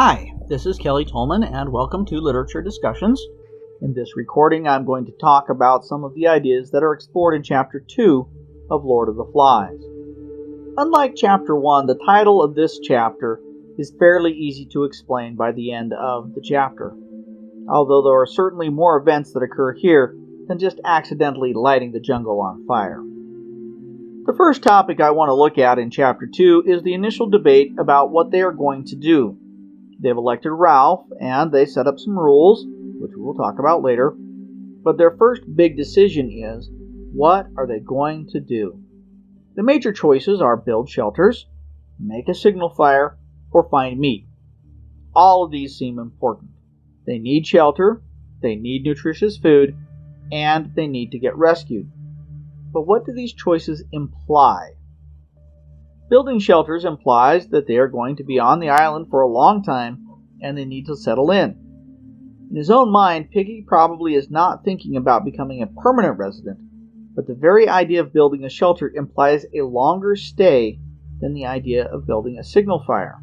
Hi, this is Kelly Tolman, and welcome to Literature Discussions. In this recording, I'm going to talk about some of the ideas that are explored in Chapter 2 of Lord of the Flies. Unlike Chapter 1, the title of this chapter is fairly easy to explain by the end of the chapter, although there are certainly more events that occur here than just accidentally lighting the jungle on fire. The first topic I want to look at in Chapter 2 is the initial debate about what they are going to do. They've elected Ralph, and they set up some rules, which we will talk about later. But their first big decision is, what are they going to do? The major choices are build shelters, make a signal fire, or find meat. All of these seem important. They need shelter, they need nutritious food, and they need to get rescued. But what do these choices imply? Building shelters implies that they are going to be on the island for a long time and they need to settle in. In his own mind, Piggy probably is not thinking about becoming a permanent resident, but the very idea of building a shelter implies a longer stay than the idea of building a signal fire.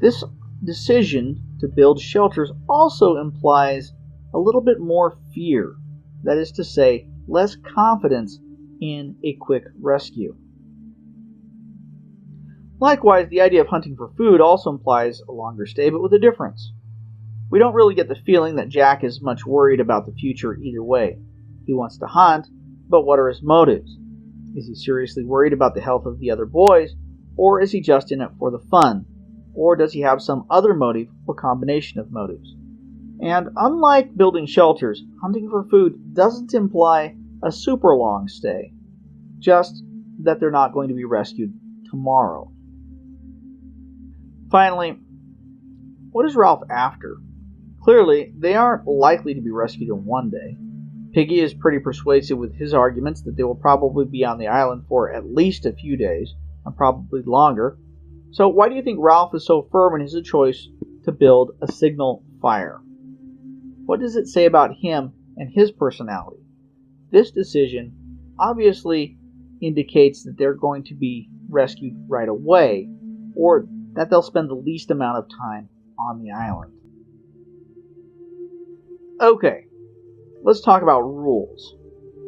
This decision to build shelters also implies a little bit more fear, that is to say, less confidence in a quick rescue. Likewise, the idea of hunting for food also implies a longer stay, but with a difference. We don't really get the feeling that Jack is much worried about the future either way. He wants to hunt, but what are his motives? Is he seriously worried about the health of the other boys, or is he just in it for the fun? Or does he have some other motive or combination of motives? And unlike building shelters, hunting for food doesn't imply a super long stay, just that they're not going to be rescued tomorrow. Finally, what is Ralph after? Clearly, they aren't likely to be rescued in one day. Piggy is pretty persuasive with his arguments that they will probably be on the island for at least a few days, and probably longer. So why do you think Ralph is so firm in his choice to build a signal fire? What does it say about him and his personality? This decision obviously indicates that they're going to be rescued right away, or that they'll spend the least amount of time on the island. Okay, let's talk about rules.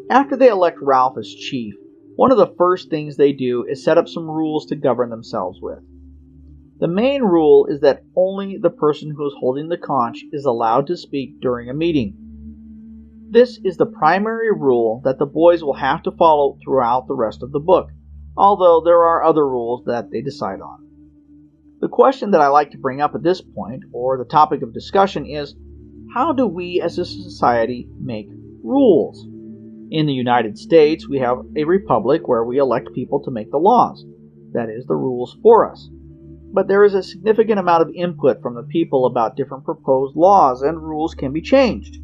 After they elect Ralph as chief, one of the first things they do is set up some rules to govern themselves with. The main rule is that only the person who is holding the conch is allowed to speak during a meeting. This is the primary rule that the boys will have to follow throughout the rest of the book, although there are other rules that they decide on. The question that I like to bring up at this point, or the topic of discussion, is how do we as a society make rules? In the United States, we have a republic where we elect people to make the laws, that is, the rules for us. But there is a significant amount of input from the people about different proposed laws, and rules can be changed.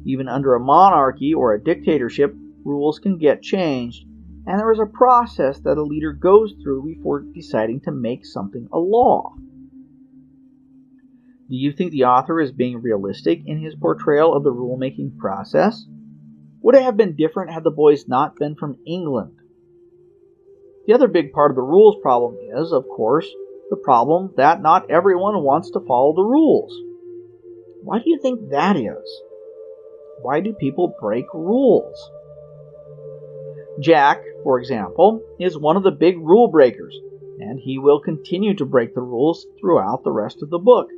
Even under a monarchy or a dictatorship, rules can get changed, and there is a process that a leader goes through before deciding to make something a law. Do you think the author is being realistic in his portrayal of the rule-making process? Would it have been different had the boys not been from England? The other big part of the rules problem is, of course, the problem that not everyone wants to follow the rules. Why do you think that is? Why do people break rules? Jack, for example, is one of the big rule breakers, and he will continue to break the rules throughout the rest of the book.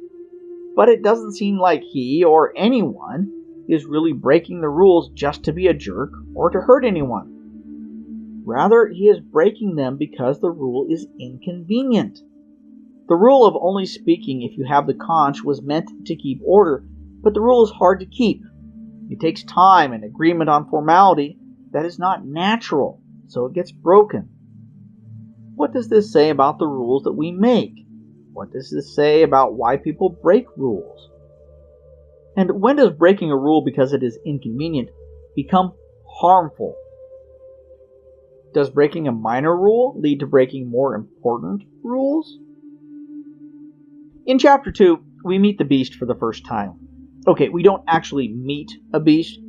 But it doesn't seem like he or anyone is really breaking the rules just to be a jerk or to hurt anyone. Rather, he is breaking them because the rule is inconvenient. The rule of only speaking if you have the conch was meant to keep order, but the rule is hard to keep. It takes time and agreement on formality that is not natural, so it gets broken. What does this say about the rules that we make? What does this say about why people break rules? And when does breaking a rule because it is inconvenient become harmful? Does breaking a minor rule lead to breaking more important rules? In Chapter 2, we meet the Beast for the first time. Okay, we don't actually meet a beast,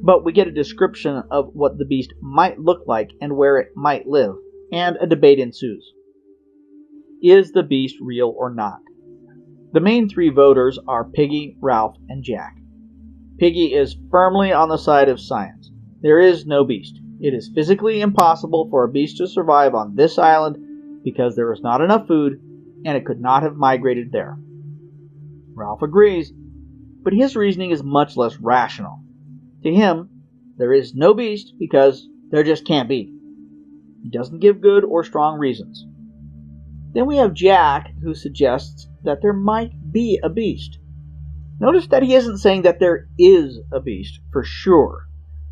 but we get a description of what the beast might look like and where it might live, and a debate ensues. Is the beast real or not? The main three voters are Piggy, Ralph, and Jack. Piggy is firmly on the side of science. There is no beast. It is physically impossible for a beast to survive on this island because there is not enough food and it could not have migrated there. Ralph agrees, but his reasoning is much less rational. To him, there is no beast because there just can't be. He doesn't give good or strong reasons. Then we have Jack, who suggests that there might be a beast. Notice that he isn't saying that there is a beast for sure,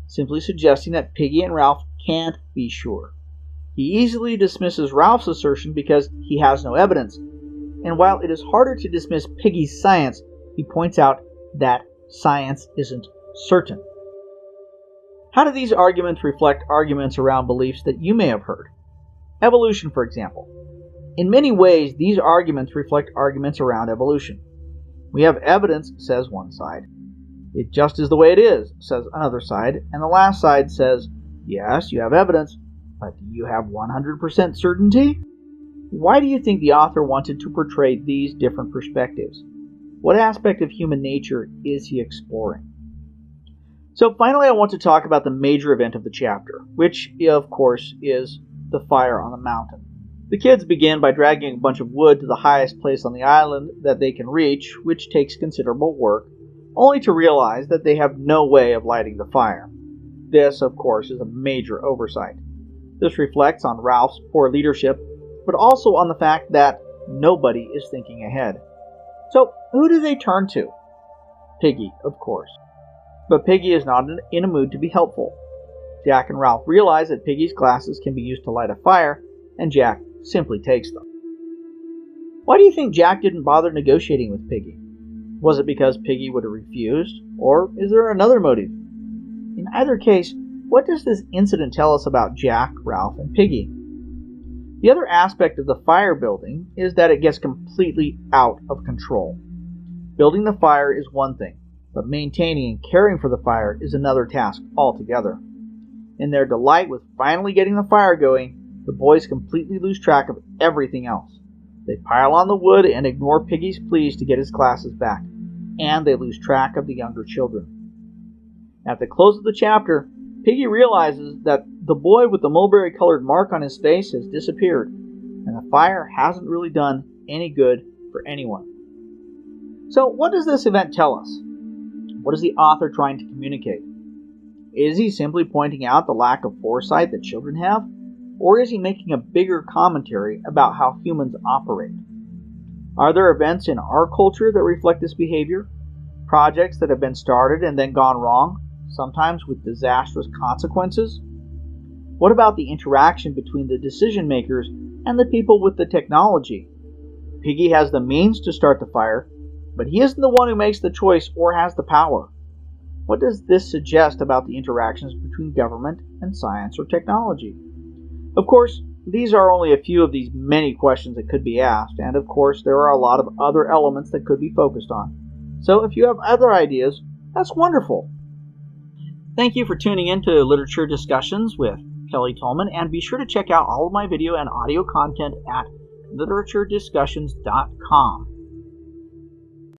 simply suggesting that Piggy and Ralph can't be sure. He easily dismisses Ralph's assertion because he has no evidence, and while it is harder to dismiss Piggy's science, he points out that science isn't certain. How do these arguments reflect arguments around beliefs that you may have heard? Evolution, for example. In many ways, these arguments reflect arguments around evolution. We have evidence, says one side. It just is the way it is, says another side, and the last side says, yes, you have evidence, but do you have 100% certainty? Why do you think the author wanted to portray these different perspectives? What aspect of human nature is he exploring? So finally, I want to talk about the major event of the chapter, which, of course, is the fire on the mountain. The kids begin by dragging a bunch of wood to the highest place on the island that they can reach, which takes considerable work, only to realize that they have no way of lighting the fire. This, of course, is a major oversight. This reflects on Ralph's poor leadership, but also on the fact that nobody is thinking ahead. So, who do they turn to? Piggy, of course. But Piggy is not in a mood to be helpful. Jack and Ralph realize that Piggy's glasses can be used to light a fire, and Jack simply takes them. Why do you think Jack didn't bother negotiating with Piggy? Was it because Piggy would have refused, or is there another motive? In either case, what does this incident tell us about Jack, Ralph, and Piggy? The other aspect of the fire building is that it gets completely out of control. Building the fire is one thing, but maintaining and caring for the fire is another task altogether. In their delight with finally getting the fire going, the boys completely lose track of everything else. They pile on the wood and ignore Piggy's pleas to get his glasses back, and they lose track of the younger children. At the close of the chapter, Piggy realizes that the boy with the mulberry-colored mark on his face has disappeared, and the fire hasn't really done any good for anyone. So what does this event tell us? What is the author trying to communicate? Is he simply pointing out the lack of foresight that children have? Or is he making a bigger commentary about how humans operate? Are there events in our culture that reflect this behavior? Projects that have been started and then gone wrong, sometimes with disastrous consequences? What about the interaction between the decision makers and the people with the technology? Piggy has the means to start the fire, but he isn't the one who makes the choice or has the power. What does this suggest about the interactions between government and science or technology? Of course, these are only a few of these many questions that could be asked, and of course there are a lot of other elements that could be focused on. So if you have other ideas, that's wonderful. Thank you for tuning in to Literature Discussions with Kelly Tolman, and be sure to check out all of my video and audio content at literaturediscussions.com.